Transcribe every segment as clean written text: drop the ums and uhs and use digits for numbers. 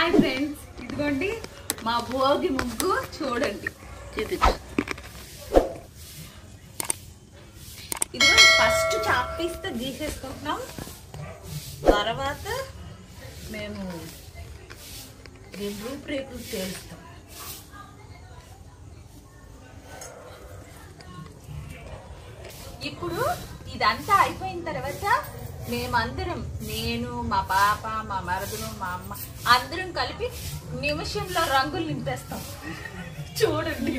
Hi friends, ఇదిగోండి మా భోగి ముగ్గు చూడండి. చూపించు. ఇదిగో ఫస్ట్ చాక్ పీస్తో గీసేసుకుంటున్నాం. తర్వాత మేము దీని రూపురేఖలు తేలుస్తాం. ఇప్పుడు ఇదంతా అయిపోయిన తర్వాత మేమందరం, నేను, మా పాప, మా మరదలు, మా అమ్మ అందరం కలిపి నిమిషంలో రంగులు నింపేస్తాం. చూడండి.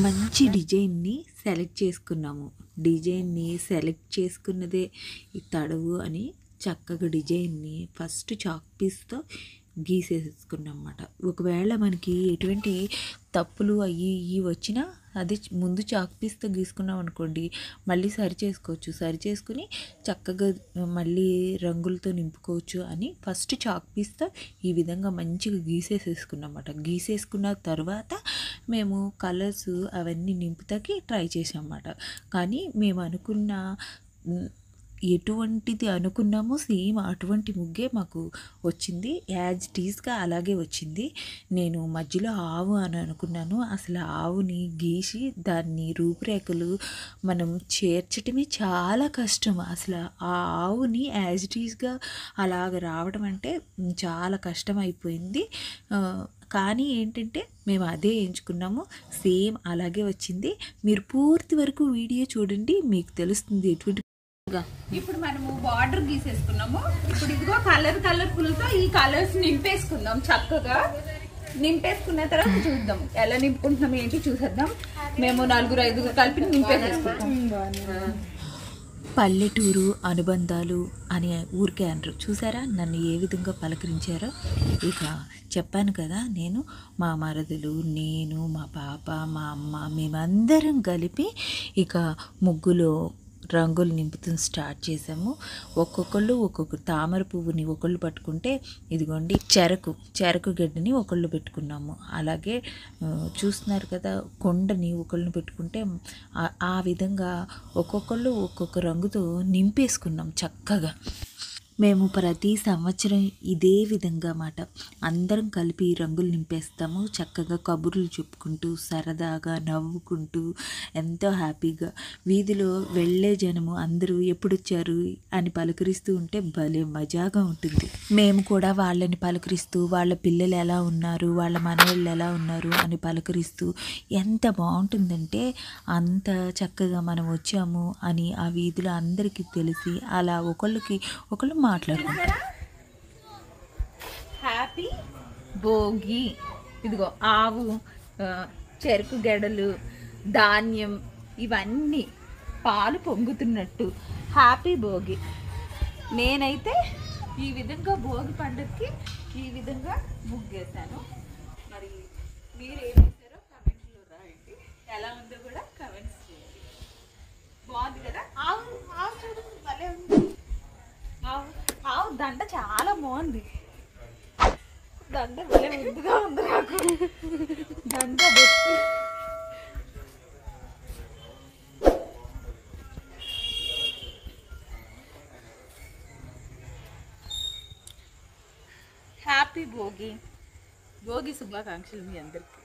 మంచి డిజైన్ని సెలెక్ట్ చేసుకున్నాము. డిజైన్ని సెలెక్ట్ చేసుకున్నదే ఈ తడవు అని చక్కగా డిజైన్ని ఫస్ట్ చాక్ పీస్తో గీసేసుకున్నాం అన్నమాట. ఒకవేళ మనకి ఎటువంటి తప్పులు అయ్యి వచ్చినా అది ముందు చాక్ పీస్తో గీసుకున్నాం అనుకోండి, మళ్ళీ సరి చేసుకోవచ్చు. సరి చేసుకుని చక్కగా మళ్ళీ రంగులతో నింపుకోవచ్చు అని ఫస్ట్ చాక్ పీస్తో ఈ విధంగా మంచిగా గీసేసుకున్నాం అన్నమాట. గీసేసుకున్న తర్వాత మేము కలర్స్ అవన్నీ నింపుతాకి ట్రై చేసాం అన్నమాట. కానీ మేము అనుకున్న ఎటువంటిది అనుకున్నామో సేమ్ అటువంటి ముగ్గే మాకు వచ్చింది. యాజ్ టీజ్గా అలాగే వచ్చింది. నేను మధ్యలో ఆవు అని అనుకున్నాను. అసలు ఆవుని గీసి దాన్ని రూపురేఖలు మనం చేర్చటమే చాలా కష్టం. అసలు ఆ ఆవుని యాజ్ టీజ్గా అలాగ రావడం అంటే చాలా కష్టం అయిపోయింది. కానీ ఏంటంటే మేము అదే ఎంచుకున్నాము. సేమ్ అలాగే వచ్చింది. మీరు పూర్తి వరకు వీడియో చూడండి, మీకు తెలుస్తుంది ఎటువంటి. ఇప్పుడు మనము బార్డర్ గీసేసుకున్నాము. ఇప్పుడు ఇదిగో కలర్ఫుల్తో ఈ కలర్స్ నింపేసుకుందాం. చక్కగా నింపేసుకున్న తర్వాత చూద్దాం ఎలా నింపుకుంటున్నాం ఏంటి చూసేద్దాం. మేము 4-5 కలిపి నింపేసేసుకుంటాం. పల్లెటూరు అనుబంధాలు అనే ఊరికే అనరు. చూసారా నన్ను ఏ విధంగా పలకరించారో. ఇక చెప్పాను కదా, నేను, మా మరదలు, నేను, మా పాప, మా అమ్మ మేమందరం కలిపి ఇక ముగ్గులో రంగులు నింపుతూ స్టార్ట్ చేసాము. ఒక్కొక్కళ్ళు ఒక్కొక్క తామర పువ్వుని ఒకళ్ళు పట్టుకుంటే, ఇదిగోండి చెరకు గడ్డిని ఒకళ్ళు పెట్టుకున్నాము. అలాగే చూస్తున్నారు కదా, కొండని ఒకళ్ళని పెట్టుకుంటే ఆ విధంగా ఒక్కొక్కళ్ళు ఒక్కొక్క రంగుతో నింపేసుకున్నాం చక్కగా. మేము ప్రతి సంవత్సరం ఇదే విధంగా మాట అందరం కలిపి రంగులు నింపేస్తాము. చక్కగా కబుర్లు చెప్పుకుంటూ సరదాగా నవ్వుకుంటూ ఎంతో హ్యాపీగా వీధిలో వెళ్ళే జనము అందరూ ఎప్పుడొచ్చారు అని పలకరిస్తూ ఉంటే భలే మజాగా ఉంటుంది. మేము కూడా వాళ్ళని పలకరిస్తూ వాళ్ళ పిల్లలు ఎలా ఉన్నారు, వాళ్ళ మనవాళ్ళు ఎలా ఉన్నారు అని పలకరిస్తూ ఎంత బాగుంటుందంటే అంత చక్కగా మనం వచ్చాము అని ఆ వీధిలో అందరికీ తెలిసి అలా ఒకళ్ళు మాట్లాడుకుంటారు. హ్యాపీ భోగి. ఇదిగో ఆవు, చెరుకు గెడలు, ధాన్యం ఇవన్నీ పాలు పొంగుతున్నట్టు హ్యాపీ భోగి. నేనైతే ఈ విధంగా భోగి పండుగకి ఈ విధంగా ముగ్గేశాను. మరి మీరు ఏం చేశారో కమెంట్లో రాయండి. ఎలా ఉందో కూడా కమెంట్స్ చేయండి. బాగుంది కదా. ఆవు చూడండి భలే ఉంది. ఆవు దండ చాలా బాగుంది. దండ భలే ముద్దుగా ఉంది నాకు. దండ బొట్టు. హ్యాపీ భోగి. భోగి శుభాకాంక్షలు మీ అందరికి.